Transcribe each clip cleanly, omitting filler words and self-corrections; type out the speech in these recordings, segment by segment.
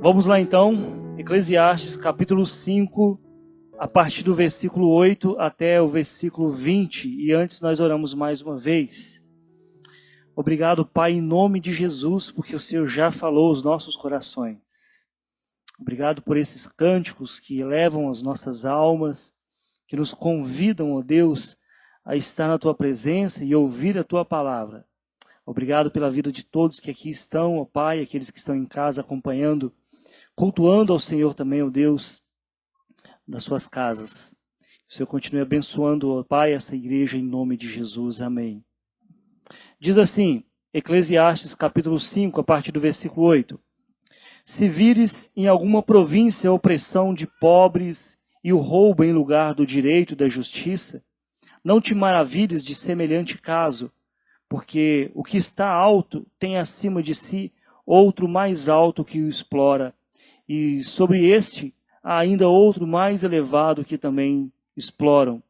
Vamos lá então, Eclesiastes capítulo 5, a partir do versículo 8 até o versículo 20. E antes nós oramos mais uma vez. Obrigado, Pai, em nome de Jesus, porque o Senhor já falou aos nossos corações. Obrigado por esses cânticos que elevam as nossas almas, que nos convidam, ó Deus, a estar na Tua presença e ouvir a Tua palavra. Obrigado pela vida de todos que aqui estão, ó Pai, aqueles que estão em casa acompanhando, cultuando ao Senhor também, ó Deus, das suas casas. Que o Senhor continue abençoando, ó Pai, essa igreja em nome de Jesus. Amém. Diz assim, Eclesiastes capítulo 5, a partir do versículo 8. Se vires em alguma província a opressão de pobres e o roubo em lugar do direito e da justiça, não te maravilhes de semelhante caso, porque o que está alto tem acima de si outro mais alto que o explora, e sobre este há ainda outro mais elevado que também exploram.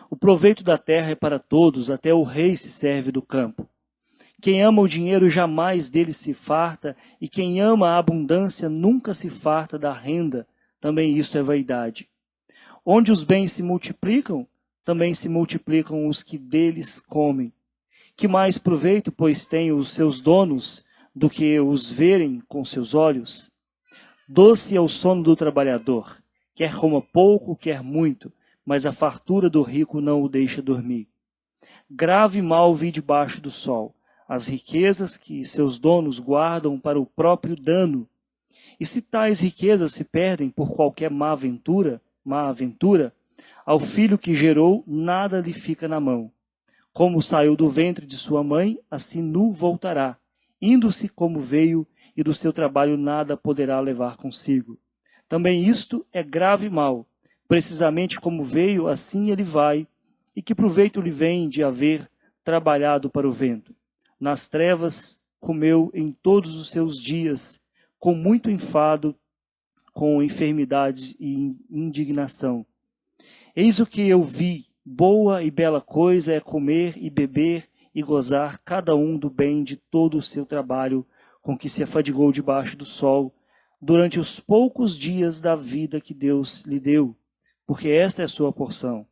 O proveito da terra é para todos, até o rei se serve do campo. Quem ama o dinheiro jamais dele se farta, e quem ama a abundância nunca se farta da renda, também isto é vaidade. Onde os bens se multiplicam, também se multiplicam os que deles comem. Que mais proveito, pois, têm os seus donos do que os verem com seus olhos? Doce é o sono do trabalhador, quer coma pouco, quer muito, mas a fartura do rico não o deixa dormir. Grave mal vi debaixo do sol, as riquezas que seus donos guardam para o próprio dano. E se tais riquezas se perdem por qualquer má aventura, ao filho que gerou nada lhe fica na mão. Como saiu do ventre de sua mãe, assim nu voltará, indo-se como veio, e do seu trabalho nada poderá levar consigo. Também isto é grave mal. Precisamente como veio, assim ele vai, e que proveito lhe vem de haver trabalhado para o vento? Nas trevas comeu em todos os seus dias, com muito enfado, com enfermidades e indignação. Eis o que eu vi, boa e bela coisa é comer e beber e gozar cada um do bem de todo o seu trabalho, com que se afadigou debaixo do sol, durante os poucos dias da vida que Deus lhe deu, porque esta é a sua porção.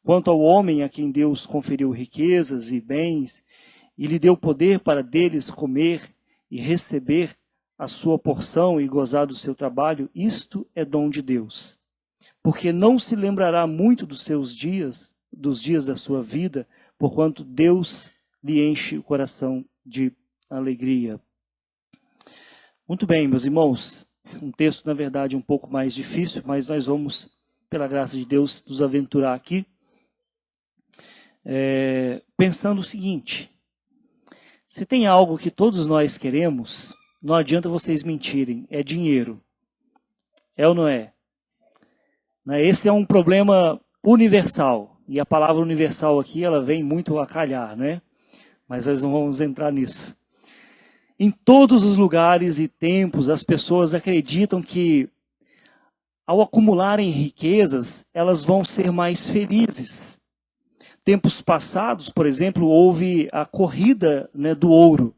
Quanto ao homem a quem Deus conferiu riquezas e bens, e lhe deu poder para deles comer e receber a sua porção e gozar do seu trabalho, isto é dom de Deus. Porque não se lembrará muito dos seus dias, dos dias da sua vida, porquanto Deus lhe enche o coração de alegria. Muito bem, meus irmãos, um texto, na verdade, um pouco mais difícil, mas nós vamos, pela graça de Deus, nos aventurar aqui, pensando o seguinte: se tem algo que todos nós queremos, não adianta vocês mentirem, é dinheiro. É ou não é? Esse é um problema universal, e a palavra universal aqui, ela vem muito a calhar, né? Mas nós não vamos entrar nisso. Em todos os lugares e tempos, as pessoas acreditam que, ao acumularem riquezas, elas vão ser mais felizes. Tempos passados, por exemplo, houve a corrida, do ouro.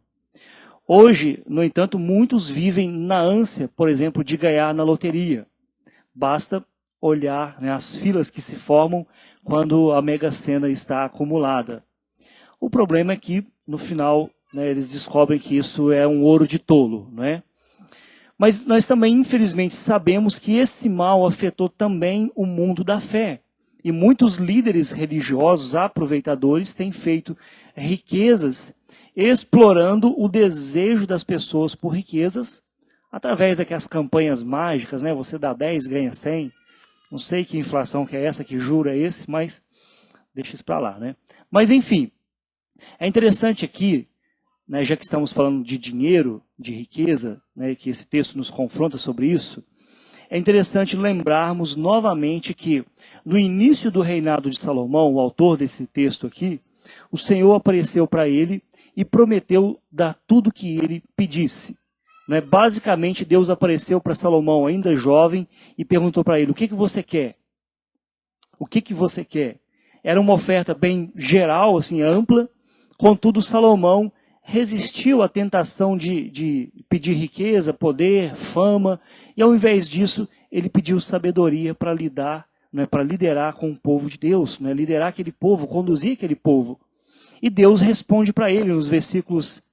Hoje, no entanto, muitos vivem na ânsia, por exemplo, de ganhar na loteria. Basta olhar as filas que se formam quando a Mega Sena está acumulada. O problema é que, no final, eles descobrem que isso é um ouro de tolo, não é? Mas nós também, infelizmente, sabemos que esse mal afetou também o mundo da fé. E muitos líderes religiosos aproveitadores têm feito riquezas, explorando o desejo das pessoas por riquezas, através daquelas campanhas mágicas, você dá 10, ganha 100. Não sei que inflação que é essa, que juro é esse, mas deixa isso para lá, Mas, enfim, é interessante aqui, já que estamos falando de dinheiro, de riqueza, que esse texto nos confronta sobre isso, é interessante lembrarmos novamente que, no início do reinado de Salomão, o autor desse texto aqui, o Senhor apareceu para ele e prometeu dar tudo que ele pedisse. Basicamente, Deus apareceu para Salomão, ainda jovem, e perguntou para ele: o que você quer? O que você quer? Era uma oferta bem geral, assim, ampla. Contudo, Salomão resistiu à tentação de pedir riqueza, poder, fama, e ao invés disso, ele pediu sabedoria para lidar, né, para liderar com o povo de Deus, né, liderar aquele povo, conduzir aquele povo. E Deus responde para ele nos versículos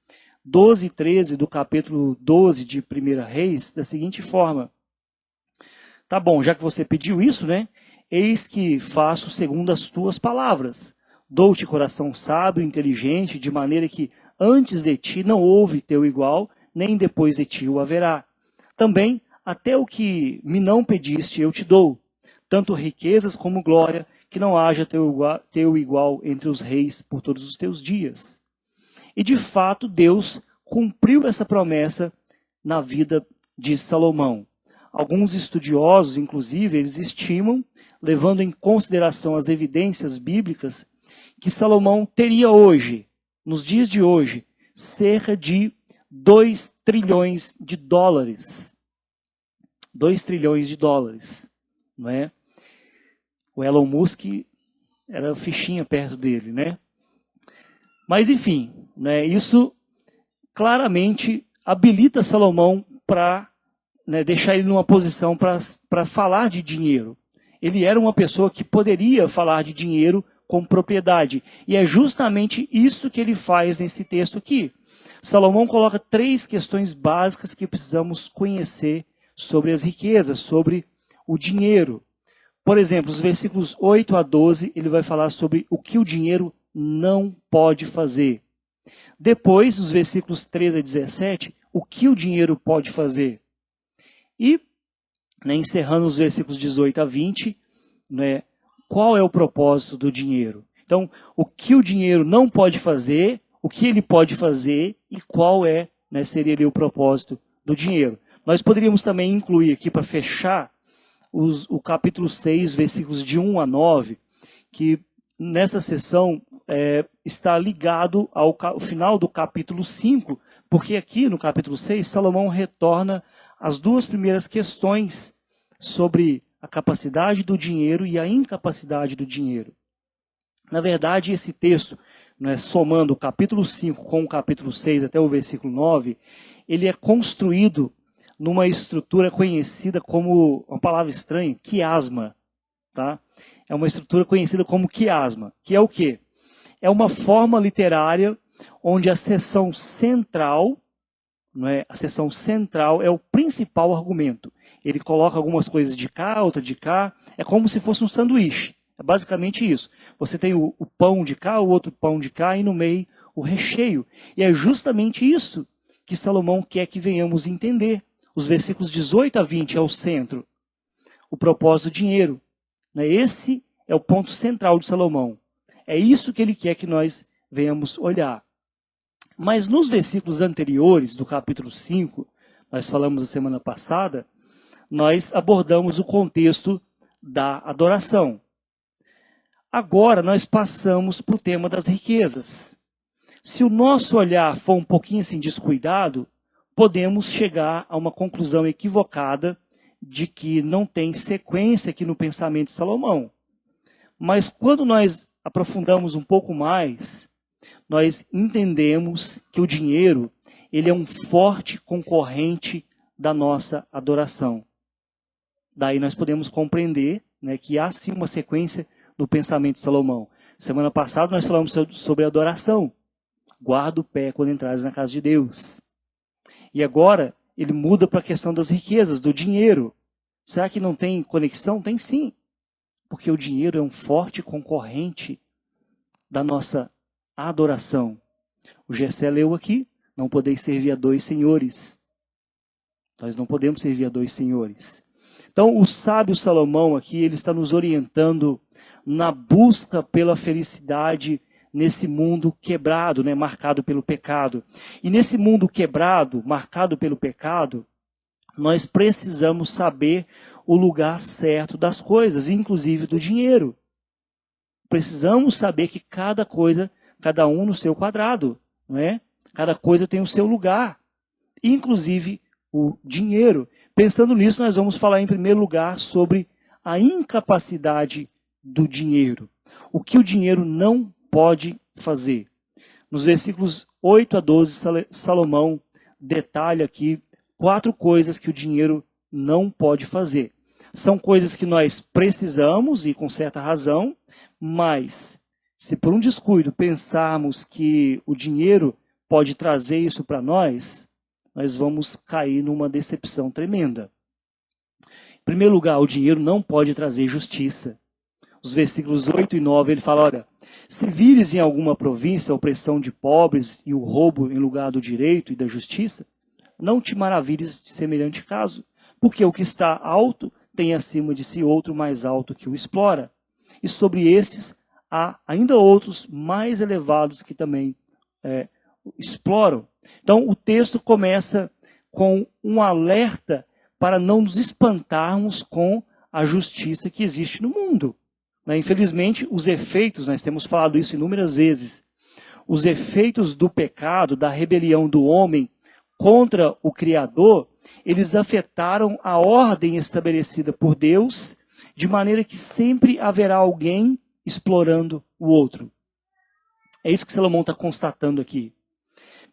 12 e 13 do capítulo 12 de 1 Reis, da seguinte forma: tá bom, já que você pediu isso, né? Eis que faço segundo as tuas palavras. Dou-te coração sábio e inteligente, de maneira que antes de ti não houve teu igual, nem depois de ti o haverá. Também, até o que me não pediste eu te dou, tanto riquezas como glória, que não haja teu igual entre os reis por todos os teus dias. E de fato Deus cumpriu essa promessa na vida de Salomão. Alguns estudiosos, inclusive, eles estimam, levando em consideração as evidências bíblicas, que Salomão teria hoje, nos dias de hoje, cerca de 2 trilhões de dólares. 2 trilhões de dólares, não é? O Elon Musk era fichinha perto dele, né? Mas enfim, né, isso claramente habilita Salomão para, né, deixar ele numa posição para falar de dinheiro. Ele era uma pessoa que poderia falar de dinheiro com propriedade. E é justamente isso que ele faz nesse texto aqui. Salomão coloca 3 questões básicas que precisamos conhecer sobre as riquezas, sobre o dinheiro. Por exemplo, os versículos 8 a 12, ele vai falar sobre o que o dinheiro não pode fazer. Depois, os versículos 13 a 17, o que o dinheiro pode fazer. E, né, encerrando os versículos 18 a 20, né, qual é o propósito do dinheiro? Então, o que o dinheiro não pode fazer, o que ele pode fazer e qual é, né, seria ali o propósito do dinheiro. Nós poderíamos também incluir aqui, para fechar, o capítulo 6, versículos de 1 a 9, que nessa sessão está ligado ao final do capítulo 5, porque aqui no capítulo 6, Salomão retorna às 2 primeiras questões sobre a capacidade do dinheiro e a incapacidade do dinheiro. Na verdade, esse texto, né, somando o capítulo 5 com o capítulo 6 até o versículo 9, ele é construído numa estrutura conhecida como, uma palavra estranha, quiasma. Tá? É uma estrutura conhecida como quiasma, que é o quê? É uma forma literária onde a seção central, não é? A seção central é o principal argumento. Ele coloca algumas coisas de cá, outra de cá, é como se fosse um sanduíche. É basicamente isso. Você tem o pão de cá, o outro pão de cá e no meio o recheio. E é justamente isso que Salomão quer que venhamos entender. Os versículos 18 a 20 é o centro. O propósito do dinheiro. Esse é o ponto central de Salomão. É isso que ele quer que nós venhamos olhar. Mas nos versículos anteriores do capítulo 5, nós falamos a semana passada, nós abordamos o contexto da adoração. Agora nós passamos para o tema das riquezas. Se o nosso olhar for um pouquinho assim descuidado, podemos chegar a uma conclusão equivocada de que não tem sequência aqui no pensamento de Salomão. Mas quando nós aprofundamos um pouco mais, nós entendemos que o dinheiro ele é um forte concorrente da nossa adoração. Daí nós podemos compreender, né, que há sim uma sequência no pensamento de Salomão. Semana passada nós falamos sobre adoração. Guarda o pé quando entrares na casa de Deus. E agora ele muda para a questão das riquezas, do dinheiro. Será que não tem conexão? Tem sim. Porque o dinheiro é um forte concorrente da nossa adoração. O Gessé leu aqui, não podeis servir a 2 senhores. Nós não podemos servir a 2 senhores. Então o sábio Salomão aqui, ele está nos orientando na busca pela felicidade nesse mundo quebrado, né, marcado pelo pecado. E nesse mundo quebrado, marcado pelo pecado, nós precisamos saber o lugar certo das coisas, inclusive do dinheiro. Precisamos saber que cada coisa, cada um no seu quadrado, não é? Cada coisa tem o seu lugar, inclusive o dinheiro. Pensando nisso, nós vamos falar em primeiro lugar sobre a incapacidade do dinheiro. O que o dinheiro não pode fazer. Nos versículos 8 a 12, Salomão detalha aqui 4 coisas que o dinheiro não pode fazer. São coisas que nós precisamos, e com certa razão, mas se por um descuido pensarmos que o dinheiro pode trazer isso para nós vamos cair numa decepção tremenda. Em primeiro lugar, o dinheiro não pode trazer justiça. Os versículos 8 e 9, ele fala, olha, se vires em alguma província a opressão de pobres e o roubo em lugar do direito e da justiça, não te maravilhes de semelhante caso, porque o que está alto tem acima de si outro mais alto que o explora. E sobre estes há ainda outros mais elevados que também exploram. Então o texto começa com um alerta para não nos espantarmos com a justiça que existe no mundo. Infelizmente, os efeitos, nós temos falado isso inúmeras vezes, os efeitos do pecado, da rebelião do homem contra o Criador, eles afetaram a ordem estabelecida por Deus, de maneira que sempre haverá alguém explorando o outro. É isso que Salomão está constatando aqui.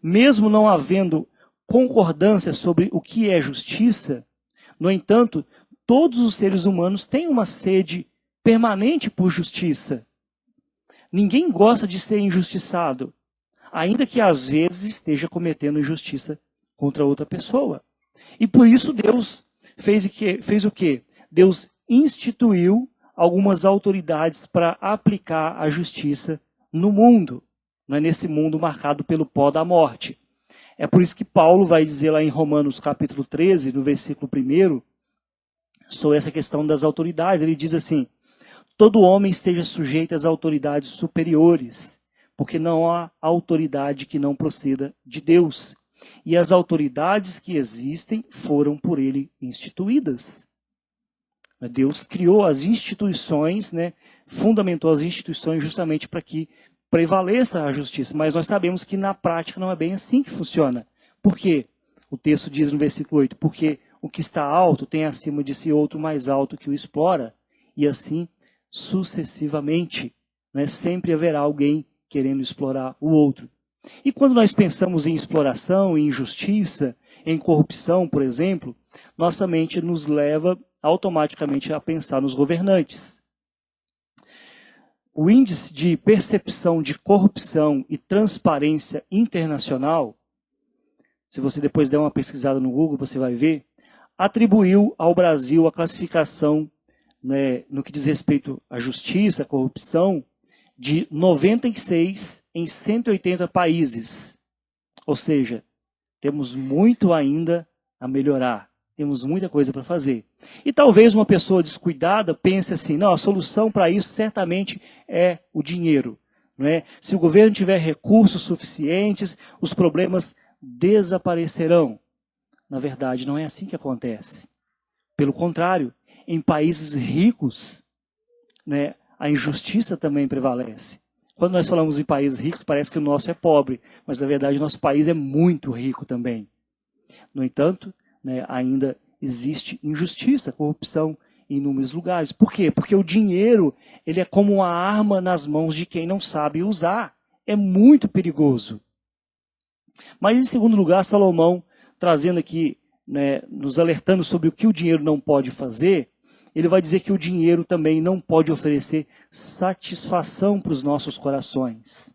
Mesmo não havendo concordância sobre o que é justiça, no entanto, todos os seres humanos têm uma sede permanente por justiça. Ninguém gosta de ser injustiçado, ainda que às vezes esteja cometendo injustiça contra outra pessoa. E por isso Deus fez o quê? Deus instituiu algumas autoridades para aplicar a justiça no mundo, nesse mundo marcado pelo pó da morte. É por isso que Paulo vai dizer lá em Romanos capítulo 13, no versículo 1, sobre essa questão das autoridades. Ele diz assim, todo homem esteja sujeito às autoridades superiores, porque não há autoridade que não proceda de Deus. E as autoridades que existem foram por ele instituídas. Deus criou as instituições, fundamentou as instituições justamente para que prevaleça a justiça. Mas nós sabemos que na prática não é bem assim que funciona. Por quê? O texto diz no versículo 8, porque o que está alto tem acima de si outro mais alto que o explora, e assim sucessivamente. Sempre haverá alguém querendo explorar o outro. E quando nós pensamos em exploração, em injustiça, em corrupção, por exemplo, nossa mente nos leva automaticamente a pensar nos governantes. O índice de percepção de corrupção e transparência internacional, se você depois der uma pesquisada no Google, você vai ver, atribuiu ao Brasil a classificação, no que diz respeito à justiça, à corrupção, de 96 em 180 países. Ou seja, temos muito ainda a melhorar. Temos muita coisa para fazer. E talvez uma pessoa descuidada pense assim, não, a solução para isso certamente é o dinheiro. Se o governo tiver recursos suficientes, os problemas desaparecerão. Na verdade, não é assim que acontece. Pelo contrário, em países ricos, a injustiça também prevalece. Quando nós falamos em países ricos, parece que o nosso é pobre, mas na verdade o nosso país é muito rico também. No entanto, ainda existe injustiça, corrupção em inúmeros lugares. Por quê? Porque o dinheiro ele é como uma arma nas mãos de quem não sabe usar. É muito perigoso. Mas em segundo lugar, Salomão, trazendo aqui, nos alertando sobre o que o dinheiro não pode fazer, ele vai dizer que o dinheiro também não pode oferecer satisfação para os nossos corações.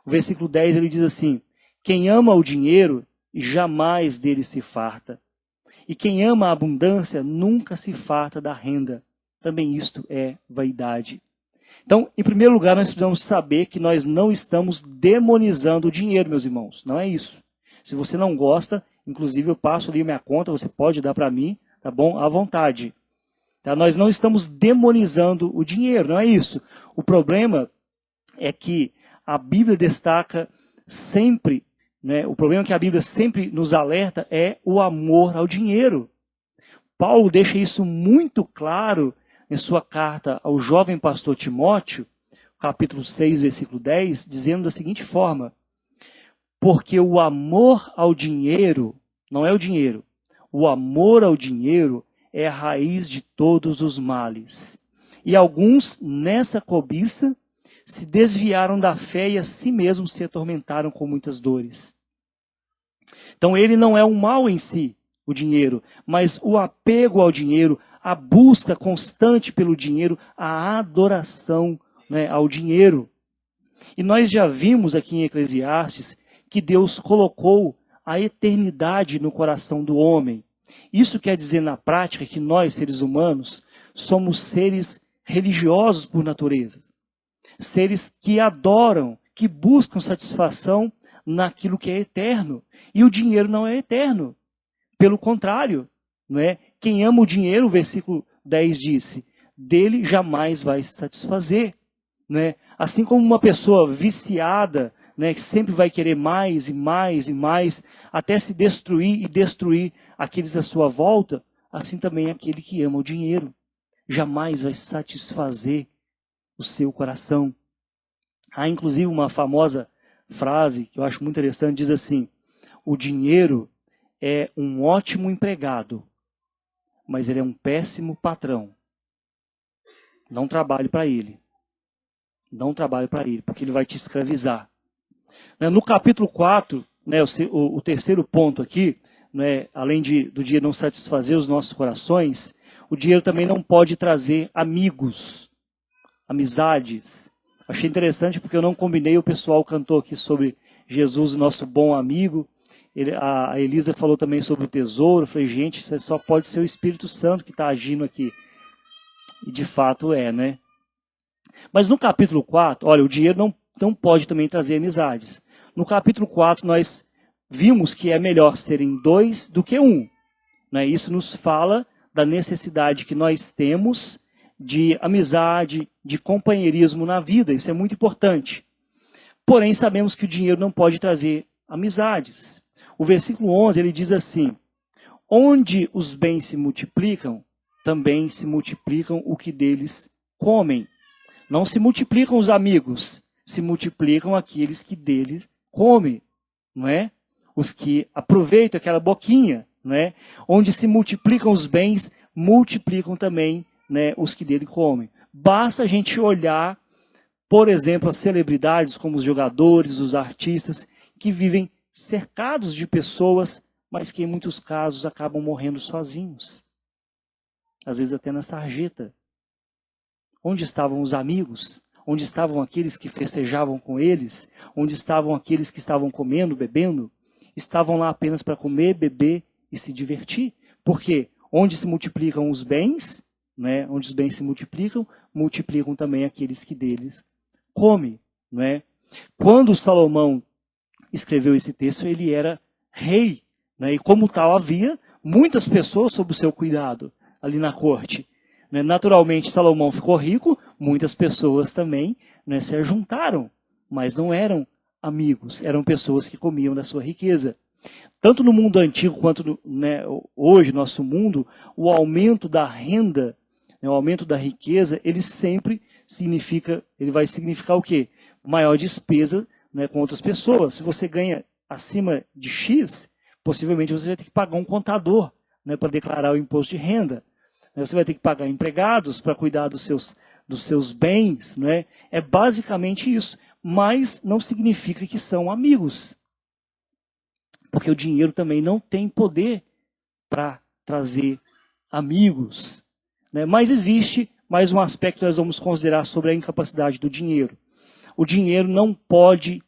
O versículo 10 ele diz assim, quem ama o dinheiro jamais dele se farta. E quem ama a abundância nunca se farta da renda. Também isto é vaidade. Então, em primeiro lugar, nós precisamos saber que nós não estamos demonizando o dinheiro, meus irmãos. Não é isso. Se você não gosta, inclusive eu passo ali minha conta, você pode dar para mim, tá bom? À vontade. Tá? Nós não estamos demonizando o dinheiro, não é isso. O problema é que a Bíblia destaca sempre, o problema que a Bíblia sempre nos alerta é o amor ao dinheiro. Paulo deixa isso muito claro em sua carta ao jovem pastor Timóteo, capítulo 6, versículo 10, dizendo da seguinte forma, porque o amor ao dinheiro, não é o dinheiro, o amor ao dinheiro é a raiz de todos os males. E alguns, nessa cobiça, se desviaram da fé e a si mesmos se atormentaram com muitas dores. Então ele não é um mal em si, o dinheiro, mas o apego ao dinheiro, a busca constante pelo dinheiro, a adoração, né, ao dinheiro. E nós já vimos aqui em Eclesiastes que Deus colocou a eternidade no coração do homem. Isso quer dizer na prática que nós, seres humanos, somos seres religiosos por natureza. Seres que adoram, que buscam satisfação naquilo que é eterno. E o dinheiro não é eterno. Pelo contrário, não é? Quem ama o dinheiro, o versículo 10 disse, dele jamais vai se satisfazer. Né? Assim como uma pessoa viciada, né, que sempre vai querer mais e mais e mais, até se destruir e destruir aqueles à sua volta, assim também aquele que ama o dinheiro jamais vai satisfazer o seu coração. Há inclusive uma famosa frase que eu acho muito interessante, diz assim, o dinheiro é um ótimo empregado, mas ele é um péssimo patrão. Não trabalhe para ele. Não trabalhe para ele, porque ele vai te escravizar. No capítulo 4, né, o terceiro ponto aqui, né, além do dinheiro não satisfazer os nossos corações, o dinheiro também não pode trazer amigos, amizades. Achei interessante porque eu não combinei, o pessoal cantou aqui sobre Jesus, nosso bom amigo. A Elisa falou também sobre o tesouro. Eu falei, gente, isso só pode ser o Espírito Santo que está agindo aqui. E de fato é, né? Mas no capítulo 4, olha, o dinheiro não pode também trazer amizades. No capítulo 4, nós vimos que é melhor serem 2 do que 1. Né? Isso nos fala da necessidade que nós temos de amizade, de companheirismo na vida. Isso é muito importante. Porém, sabemos que o dinheiro não pode trazer amizades. O versículo 11, ele diz assim, onde os bens se multiplicam, também se multiplicam o que deles comem. Não se multiplicam os amigos, se multiplicam aqueles que deles comem, não é? Os que aproveitam aquela boquinha, não é? Onde se multiplicam os bens, multiplicam também, né, os que dele comem. Basta a gente olhar, por exemplo, as celebridades como os jogadores, os artistas, que vivem cercados de pessoas, mas que em muitos casos acabam morrendo sozinhos. Às vezes até na sarjeta. Onde estavam os amigos? Onde estavam aqueles que festejavam com eles? Onde estavam aqueles que estavam comendo, bebendo? Estavam lá apenas para comer, beber e se divertir. Porque onde se multiplicam os bens, né? Onde os bens se multiplicam, multiplicam também aqueles que deles comem. Né? Quando Salomão escreveu esse texto, ele era rei. Né? E como tal, havia muitas pessoas sob o seu cuidado ali na corte. Naturalmente, Salomão ficou rico, muitas pessoas também, né, se ajuntaram, mas não eram amigos, eram pessoas que comiam da sua riqueza. Tanto no mundo antigo quanto hoje, nosso mundo, o aumento da renda, né, o aumento da riqueza, ele vai significar o quê? Maior despesa, né, com outras pessoas. Se você ganha acima de X, possivelmente você vai ter que pagar um contador, né, para declarar o imposto de renda. Você vai ter que pagar empregados para cuidar dos seus bens. Né? É basicamente isso. Mas não significa que são amigos. Porque o dinheiro também não tem poder para trazer amigos. Né? Mas existe mais um aspecto que nós vamos considerar sobre a incapacidade do dinheiro. O dinheiro não pode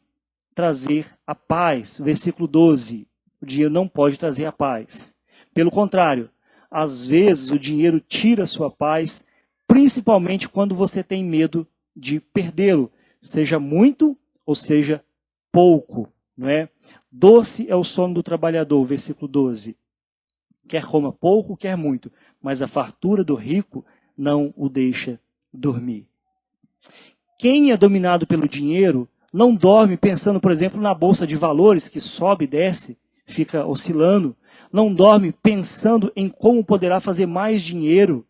trazer a paz. Versículo 12. O dinheiro não pode trazer a paz. Pelo contrário, às vezes o dinheiro tira a sua paz, principalmente quando você tem medo de perdê-lo, seja muito ou seja pouco. Não é? Doce é o sono do trabalhador, versículo 12. Quer coma pouco, quer muito, mas a fartura do rico não o deixa dormir. Quem é dominado pelo dinheiro não dorme pensando, por exemplo, na bolsa de valores que sobe e desce, fica oscilando. Não dorme pensando em como poderá fazer mais dinheiro.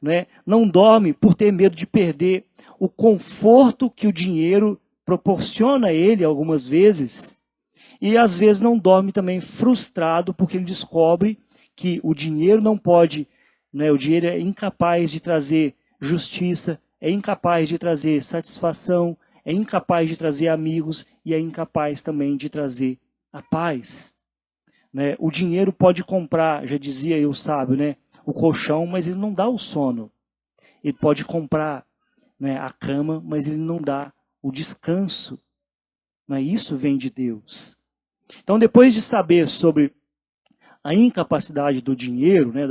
Né? Não dorme por ter medo de perder o conforto que o dinheiro proporciona a ele algumas vezes. E às vezes não dorme também frustrado porque ele descobre que o dinheiro não pode, né? O dinheiro é incapaz de trazer justiça, é incapaz de trazer satisfação, é incapaz de trazer amigos e é incapaz também de trazer a paz. Né? O dinheiro pode comprar, já dizia eu sábio, né? O colchão, mas ele não dá o sono. Ele pode comprar, né, a cama, mas ele não dá o descanso. Né? Isso vem de Deus. Então, depois de saber sobre a incapacidade do dinheiro, né,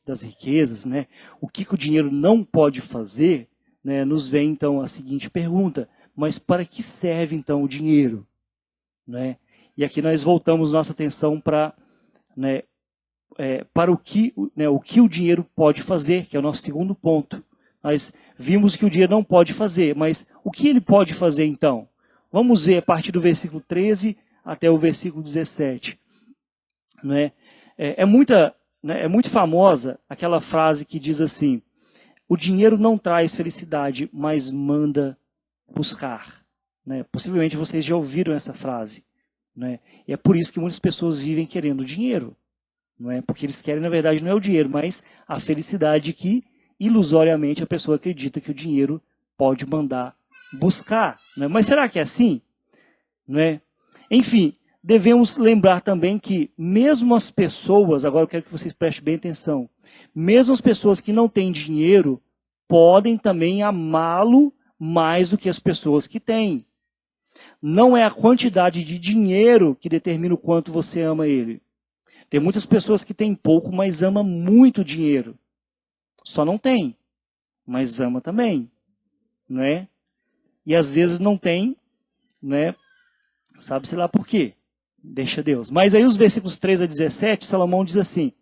das riquezas, né, o que o dinheiro não pode fazer, né, nos vem então a seguinte pergunta: mas para que serve então o dinheiro? Né? E aqui nós voltamos nossa atenção para, né, para o que o dinheiro pode fazer, que é o nosso segundo ponto. Nós vimos que o dinheiro não pode fazer, mas o que ele pode fazer então? Vamos ver a partir do versículo 13 até o versículo 17. Né? É muito famosa aquela frase que diz assim: o dinheiro não traz felicidade, mas manda buscar. Né? Possivelmente vocês já ouviram essa frase. Né? E é por isso que muitas pessoas vivem querendo dinheiro. Não é? Porque eles querem, na verdade, não é o dinheiro, mas a felicidade que, ilusoriamente, a pessoa acredita que o dinheiro pode mandar buscar. Né? Mas será que é assim? Não é? Enfim, devemos lembrar também que mesmo as pessoas, agora eu quero que vocês prestem bem atenção, mesmo as pessoas que não têm dinheiro podem também amá-lo mais do que as pessoas que têm. Não é a quantidade de dinheiro que determina o quanto você ama ele. Tem muitas pessoas que têm pouco, mas ama muito dinheiro. Só não tem, mas ama também, né? E às vezes não tem, né? Sabe-se lá por quê. Deixa Deus. Mas aí os versículos 3 a 17, Salomão diz assim: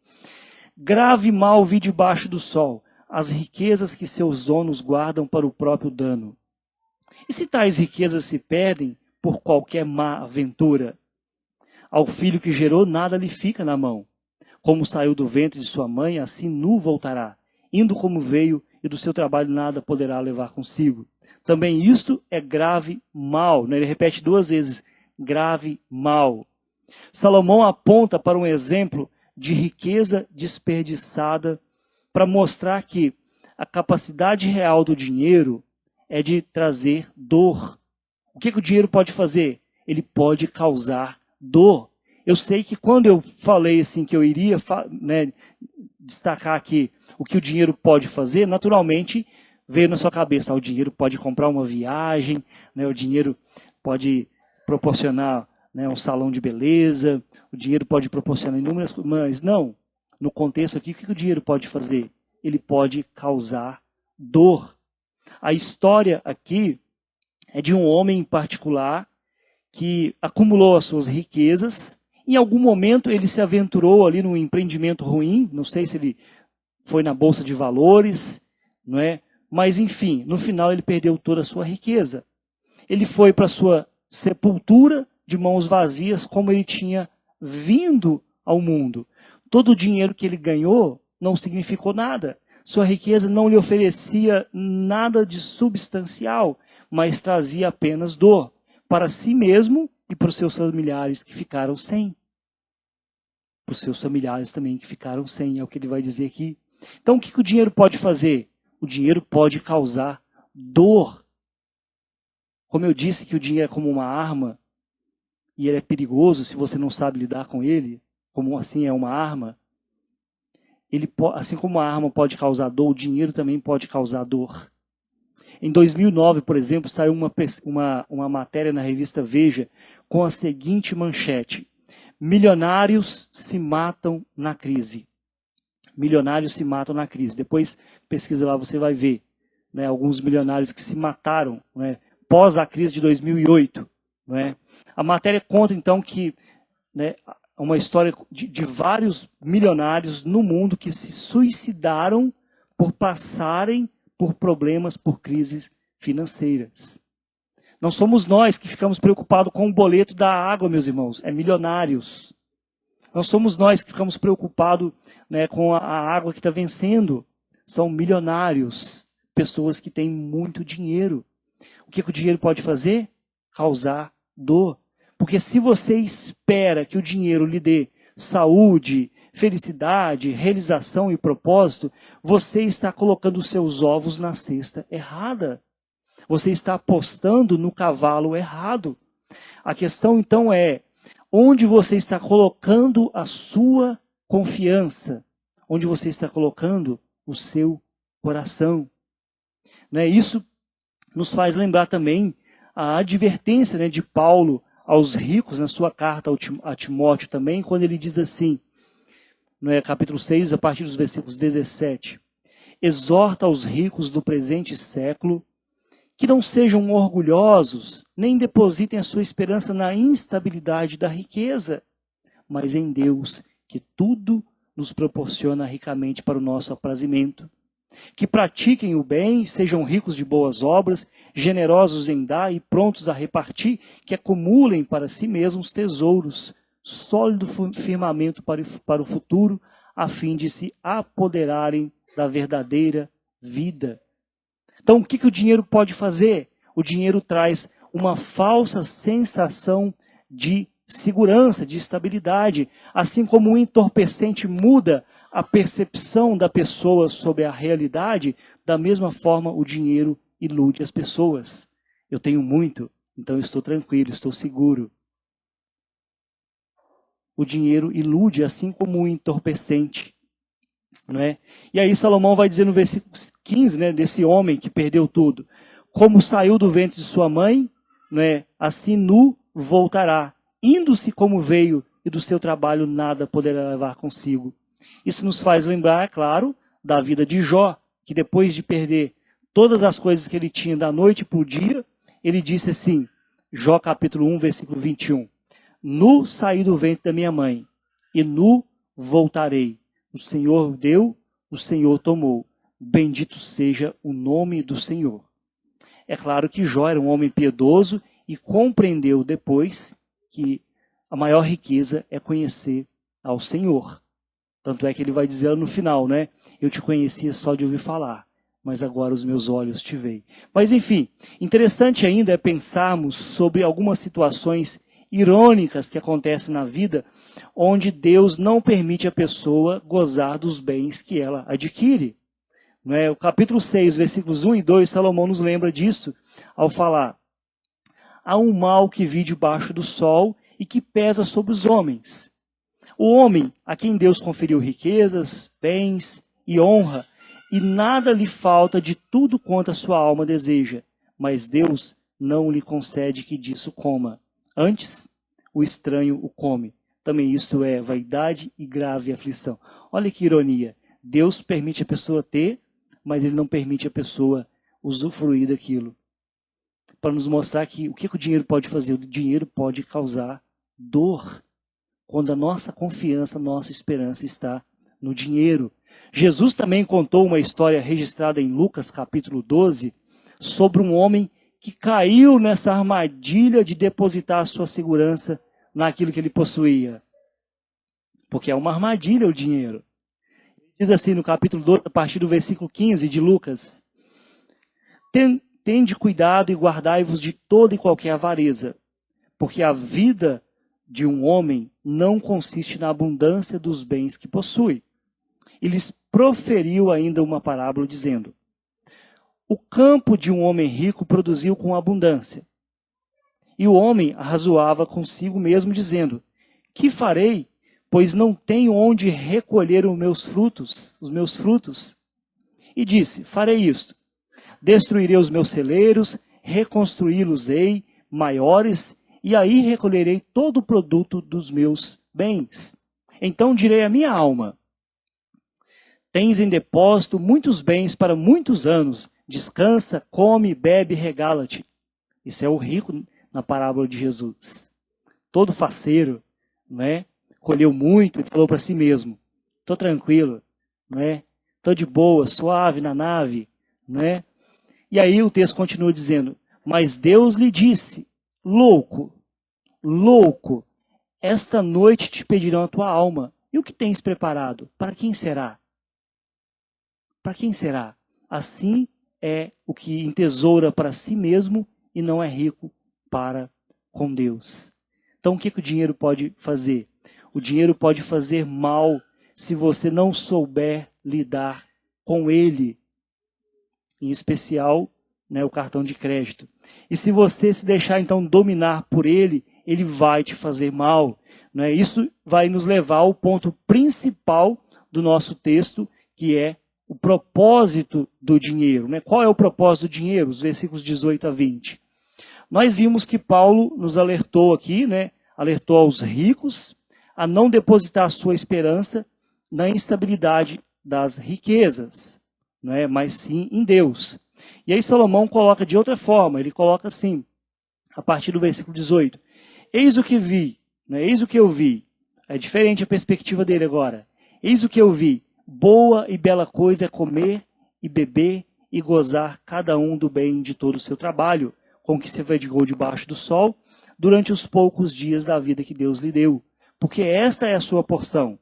grave mal vi debaixo do sol, as riquezas que seus donos guardam para o próprio dano. E se tais riquezas se perdem por qualquer má aventura? Ao filho que gerou, nada lhe fica na mão. Como saiu do ventre de sua mãe, assim nu voltará. Indo como veio, e do seu trabalho nada poderá levar consigo. Também isto é grave mal. Ele repete 2 vezes: grave mal. Salomão aponta para um exemplo de riqueza desperdiçada para mostrar que a capacidade real do dinheiro é de trazer dor. O que o dinheiro pode fazer? Ele pode causar dor. Eu sei que quando eu falei assim que eu iria, né, destacar aqui o que o dinheiro pode fazer, naturalmente veio na sua cabeça: o dinheiro pode comprar uma viagem, né, o dinheiro pode proporcionar, né, um salão de beleza, o dinheiro pode proporcionar inúmeras coisas, mas não. No contexto aqui, o que o dinheiro pode fazer? Ele pode causar dor. A história aqui é de um homem em particular que acumulou as suas riquezas. Em algum momento ele se aventurou ali num empreendimento ruim, não sei se ele foi na bolsa de valores, não é? Mas enfim, no final ele perdeu toda a sua riqueza. Ele foi para a sua sepultura de mãos vazias, como ele tinha vindo ao mundo. Todo o dinheiro que ele ganhou não significou nada. Sua riqueza não lhe oferecia nada de substancial, mas trazia apenas dor para si mesmo e para os seus familiares que ficaram sem. Para os seus familiares também que ficaram sem, é o que ele vai dizer aqui. Então o que o dinheiro pode fazer? O dinheiro pode causar dor. Como eu disse que o dinheiro é como uma arma, e ele é perigoso se você não sabe lidar com ele, como assim é uma arma, ele, assim como a arma pode causar dor, o dinheiro também pode causar dor. Em 2009, por exemplo, saiu uma matéria na revista Veja com a seguinte manchete: milionários se matam na crise. Milionários se matam na crise. Depois pesquisa lá, você vai ver, né, alguns milionários que se mataram, né, pós a crise de 2008. Né. A matéria conta então que, né, uma história de vários milionários no mundo que se suicidaram por passarem por problemas, por crises financeiras. Não somos nós que ficamos preocupados com o boleto da água, meus irmãos, é milionários. Não somos nós que ficamos preocupados, né, com a água que está vencendo, são milionários, pessoas que têm muito dinheiro. O que o dinheiro pode fazer? Causar dor. Porque se você espera que o dinheiro lhe dê saúde, felicidade, realização e propósito, você está colocando os seus ovos na cesta errada. Você está apostando no cavalo errado. A questão então é, onde você está colocando a sua confiança? Onde você está colocando o seu coração? Né? Isso nos faz lembrar também a advertência, né, de Paulo aos ricos, na sua carta a Timóteo também, quando ele diz assim, no capítulo 6, a partir dos versículos 17, exorta aos ricos do presente século que não sejam orgulhosos, nem depositem a sua esperança na instabilidade da riqueza, mas em Deus, que tudo nos proporciona ricamente para o nosso aprazimento. Que pratiquem o bem, sejam ricos de boas obras, generosos em dar e prontos a repartir, que acumulem para si mesmos tesouros, sólido firmamento para o futuro, a fim de se apoderarem da verdadeira vida. Então, o que o dinheiro pode fazer? O dinheiro traz uma falsa sensação de segurança, de estabilidade, assim como um entorpecente muda a percepção da pessoa sobre a realidade, da mesma forma o dinheiro ilude as pessoas. Eu tenho muito, então eu estou tranquilo, estou seguro. O dinheiro ilude, assim como um entorpecente. Não é? E aí Salomão vai dizer no versículo 15, né, desse homem que perdeu tudo. Como saiu do ventre de sua mãe, não é, assim nu voltará. Indo-se como veio, e do seu trabalho nada poderá levar consigo. Isso nos faz lembrar, claro, da vida de Jó, que depois de perder todas as coisas que ele tinha da noite para o dia, ele disse assim, Jó capítulo 1, versículo 21, nu saí do ventre da minha mãe, e nu voltarei. O Senhor deu, o Senhor tomou. Bendito seja o nome do Senhor. É claro que Jó era um homem piedoso e compreendeu depois que a maior riqueza é conhecer ao Senhor. Tanto é que ele vai dizer no final, né? Eu te conhecia só de ouvir falar, mas agora os meus olhos te veem. Mas enfim, interessante ainda é pensarmos sobre algumas situações irônicas que acontecem na vida, onde Deus não permite a pessoa gozar dos bens que ela adquire. Não é? O capítulo 6, versículos 1 e 2, Salomão nos lembra disso ao falar: há um mal que vi debaixo do sol e que pesa sobre os homens. O homem a quem Deus conferiu riquezas, bens e honra, e nada lhe falta de tudo quanto a sua alma deseja, mas Deus não lhe concede que disso coma. Antes, o estranho o come. Também isto é vaidade e grave aflição. Olha que ironia. Deus permite a pessoa ter, mas ele não permite a pessoa usufruir daquilo. Para nos mostrar que o que o dinheiro pode fazer? O dinheiro pode causar dor. Quando a nossa confiança, nossa esperança está no dinheiro. Jesus também contou uma história registrada em Lucas capítulo 12, sobre um homem que caiu nessa armadilha de depositar a sua segurança naquilo que ele possuía. Porque é uma armadilha o dinheiro. Diz assim no capítulo 12, a partir do versículo 15 de Lucas: Tende cuidado e guardai-vos de toda e qualquer avareza, porque a vida de um homem não consiste na abundância dos bens que possui. E lhes proferiu ainda uma parábola, dizendo: o campo de um homem rico produziu com abundância. E o homem arrazoava consigo mesmo, dizendo: que farei, pois não tenho onde recolher os meus frutos? E disse: farei isto: destruirei os meus celeiros, reconstruí-los-ei maiores, e aí recolherei todo o produto dos meus bens. Então direi à minha alma: tens em depósito muitos bens para muitos anos, descansa, come, bebe, regala-te. Isso é o rico na parábola de Jesus. Todo faceiro, né? Colheu muito e falou para si mesmo: estou tranquilo, né? Estou de boa, suave na nave, né? E aí o texto continua dizendo: mas Deus lhe disse: louco, esta noite te pedirão a tua alma. E o que tens preparado? Para quem será? Para quem será? Assim é o que entesoura para si mesmo e não é rico para com Deus. Então o que o dinheiro pode fazer? O dinheiro pode fazer mal se você não souber lidar com ele. Em especial né, o cartão de crédito. E se você se deixar então dominar por ele, ele vai te fazer mal. Né? Isso vai nos levar ao ponto principal do nosso texto, que é o propósito do dinheiro. Né? Qual é o propósito do dinheiro? Os versículos 18 a 20. Nós vimos que Paulo nos alertou aqui, né? Alertou aos ricos a não depositar sua esperança na instabilidade das riquezas, né? Mas sim em Deus. E aí Salomão coloca de outra forma, ele coloca assim, a partir do versículo 18. Eis o que vi, né? Eis o que eu vi. É diferente a perspectiva dele agora. Eis o que eu vi. Boa e bela coisa é comer e beber e gozar cada um do bem de todo o seu trabalho, com que se fadigou debaixo do sol, durante os poucos dias da vida que Deus lhe deu. Porque esta é a sua porção.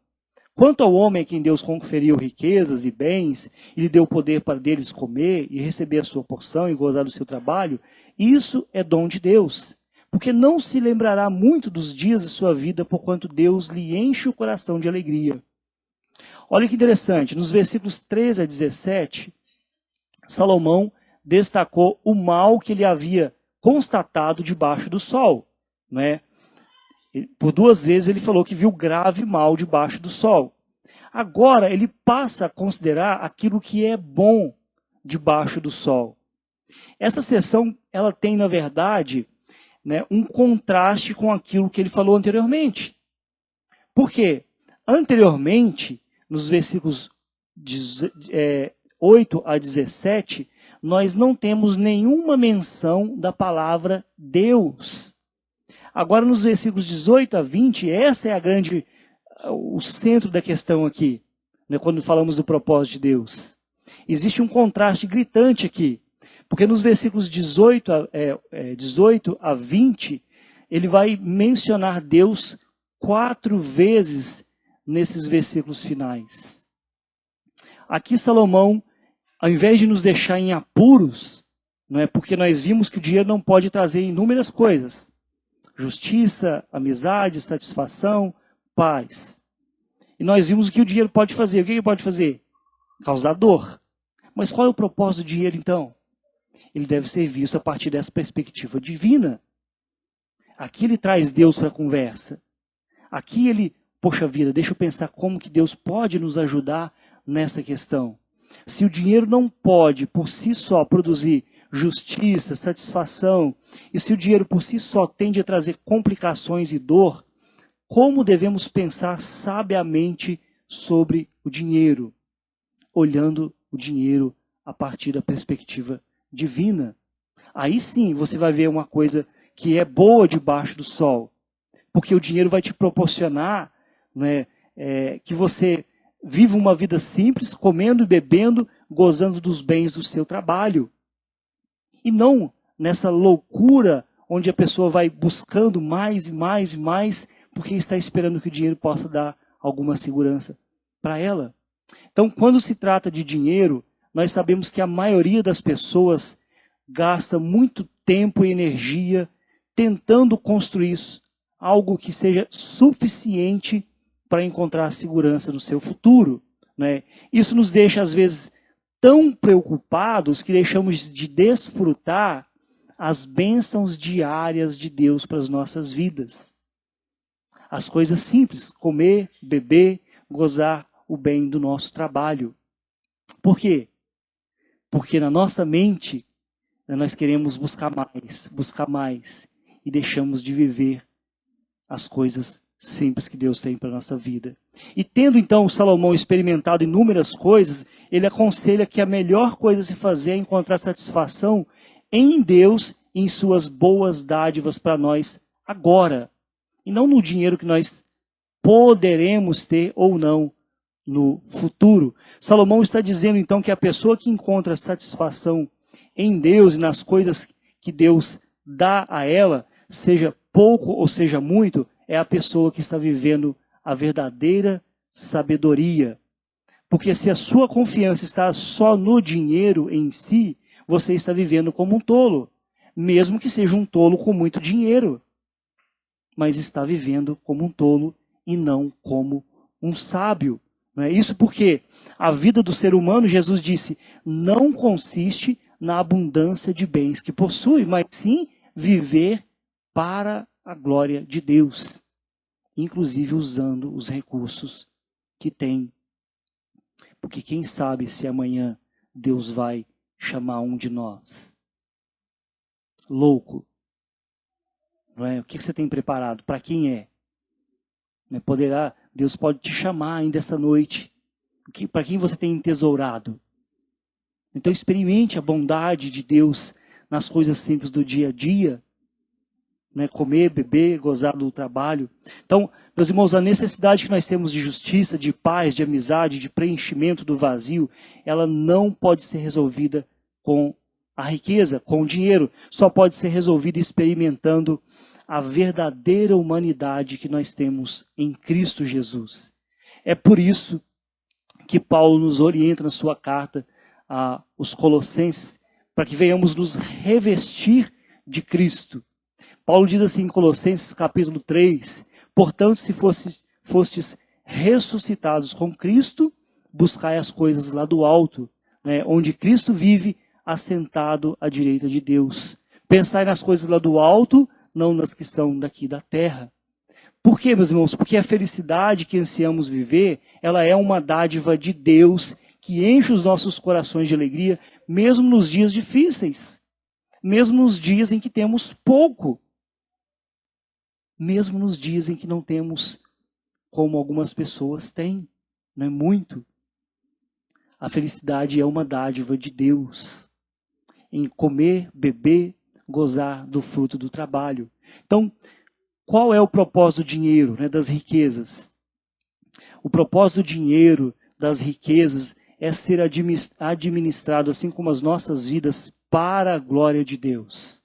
Quanto ao homem a quem Deus conferiu riquezas e bens, e lhe deu poder para deles comer e receber a sua porção e gozar do seu trabalho, isso é dom de Deus. Porque não se lembrará muito dos dias de sua vida, porquanto Deus lhe enche o coração de alegria. Olha que interessante, nos versículos 13 a 17, Salomão destacou o mal que ele havia constatado debaixo do sol. Né? Por 2 vezes ele falou que viu grave mal debaixo do sol. Agora ele passa a considerar aquilo que é bom debaixo do sol. Essa seção ela tem, na verdade, né, um contraste com aquilo que ele falou anteriormente. Por quê? Anteriormente, nos versículos 8 a 17, nós não temos nenhuma menção da palavra Deus. Agora, nos versículos 18 a 20, essa é o centro da questão aqui, né, quando falamos do propósito de Deus. Existe um contraste gritante aqui, porque nos versículos 18 a 20, ele vai mencionar Deus 4 vezes nesses versículos finais. Aqui Salomão, ao invés de nos deixar em apuros, não é, porque nós vimos que o dinheiro não pode trazer inúmeras coisas. Justiça, amizade, satisfação, paz. E nós vimos o que o dinheiro pode fazer. O que ele pode fazer? Causar dor. Mas qual é o propósito do dinheiro, então? Ele deve ser visto a partir dessa perspectiva divina. Aqui ele traz Deus para a conversa. Aqui ele, poxa vida, deixa eu pensar como que Deus pode nos ajudar nessa questão. Se o dinheiro não pode, por si só, produzir justiça, satisfação, e se o dinheiro por si só tende a trazer complicações e dor, como devemos pensar sabiamente sobre o dinheiro, olhando o dinheiro a partir da perspectiva divina? Aí sim você vai ver uma coisa que é boa debaixo do sol, porque o dinheiro vai te proporcionar, né, que você viva uma vida simples, comendo e bebendo, gozando dos bens do seu trabalho. E não nessa loucura onde a pessoa vai buscando mais e mais e mais, porque está esperando que o dinheiro possa dar alguma segurança para ela. Então, quando se trata de dinheiro, nós sabemos que a maioria das pessoas gasta muito tempo e energia tentando construir algo que seja suficiente para encontrar segurança no seu futuro. Né? Isso nos deixa, às vezes, tão preocupados que deixamos de desfrutar as bênçãos diárias de Deus para as nossas vidas. As coisas simples, comer, beber, gozar o bem do nosso trabalho. Por quê? Porque na nossa mente, nós queremos buscar mais, e deixamos de viver as coisas simples que Deus tem para a nossa vida. E tendo então Salomão experimentado inúmeras coisas, ele aconselha que a melhor coisa a se fazer é encontrar satisfação em Deus e em suas boas dádivas para nós agora, e não no dinheiro que nós poderemos ter ou não no futuro. Salomão está dizendo então que a pessoa que encontra satisfação em Deus e nas coisas que Deus dá a ela, seja pouco ou seja muito, é a pessoa que está vivendo a verdadeira sabedoria. Porque se a sua confiança está só no dinheiro em si, você está vivendo como um tolo, mesmo que seja um tolo com muito dinheiro. Mas está vivendo como um tolo e não como um sábio. Não é isso porque a vida do ser humano, Jesus disse, não consiste na abundância de bens que possui, mas sim viver para a glória de Deus, inclusive usando os recursos que tem. Porque quem sabe se amanhã Deus vai chamar um de nós. Louco. Não é? O que você tem preparado? Para quem é? Deus pode te chamar ainda essa noite. Para quem você tem entesourado? Então experimente a bondade de Deus nas coisas simples do dia a dia. Né? Comer, beber, gozar do trabalho. Então, meus irmãos, a necessidade que nós temos de justiça, de paz, de amizade, de preenchimento do vazio, ela não pode ser resolvida com a riqueza, com o dinheiro. Só pode ser resolvida experimentando a verdadeira humanidade que nós temos em Cristo Jesus. É por isso que Paulo nos orienta na sua carta aos Colossenses, para que venhamos nos revestir de Cristo. Paulo diz assim em Colossenses capítulo 3, portanto, se fostes ressuscitados com Cristo, buscai as coisas lá do alto, né, onde Cristo vive, assentado à direita de Deus. Pensai nas coisas lá do alto, não nas que são daqui da terra. Por quê, meus irmãos? Porque a felicidade que ansiamos viver, ela é uma dádiva de Deus que enche os nossos corações de alegria, mesmo nos dias difíceis, mesmo nos dias em que temos pouco, mesmo nos dias em que não temos como algumas pessoas têm, não é muito. A felicidade é uma dádiva de Deus, em comer, beber, gozar do fruto do trabalho. Então, qual é o propósito do dinheiro, né, das riquezas? O propósito do dinheiro, das riquezas, é ser administrado, assim como as nossas vidas, para a glória de Deus.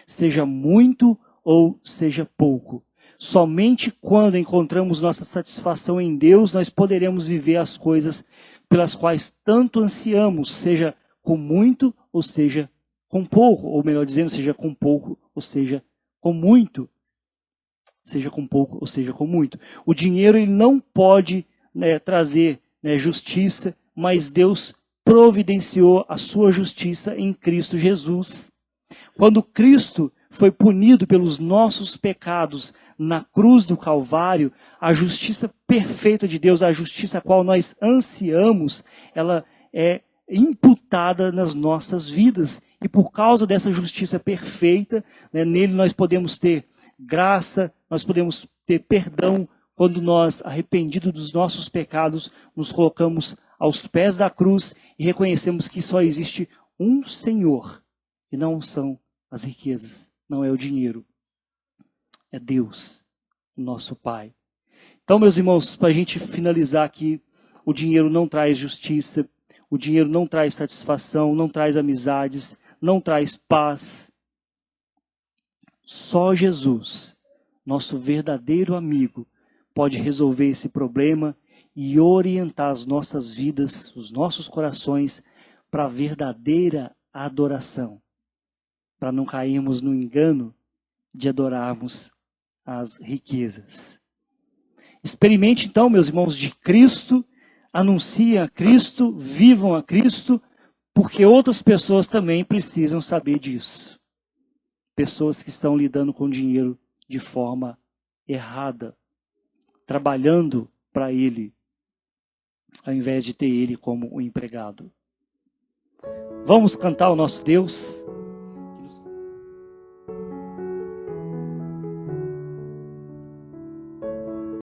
Seja muito ou seja pouco. Somente quando encontramos nossa satisfação em Deus, nós poderemos viver as coisas pelas quais tanto ansiamos, seja com muito ou seja com pouco, ou melhor dizendo, seja com pouco ou seja com muito. Seja com pouco ou seja com muito. O dinheiro ele não pode trazer justiça, mas Deus providenciou a sua justiça em Cristo Jesus. Quando Cristo foi punido pelos nossos pecados na cruz do Calvário, a justiça perfeita de Deus, a justiça a qual nós ansiamos, ela é imputada nas nossas vidas. E por causa dessa justiça perfeita, nele nós podemos ter graça, nós podemos ter perdão quando nós, arrependidos dos nossos pecados, nos colocamos aos pés da cruz e reconhecemos que só existe um Senhor, e não são as riquezas, não é o dinheiro, é Deus, nosso Pai. Então, meus irmãos, para a gente finalizar aqui, o dinheiro não traz justiça, o dinheiro não traz satisfação, não traz amizades, não traz paz. Só Jesus, nosso verdadeiro amigo, pode resolver esse problema e orientar as nossas vidas, os nossos corações, para a verdadeira adoração. Para não cairmos no engano de adorarmos as riquezas. Experimente então, meus irmãos, de Cristo, anunciem a Cristo, vivam a Cristo, porque outras pessoas também precisam saber disso. Pessoas que estão lidando com dinheiro de forma errada, trabalhando para ele, ao invés de ter ele como um empregado. Vamos cantar o nosso Deus?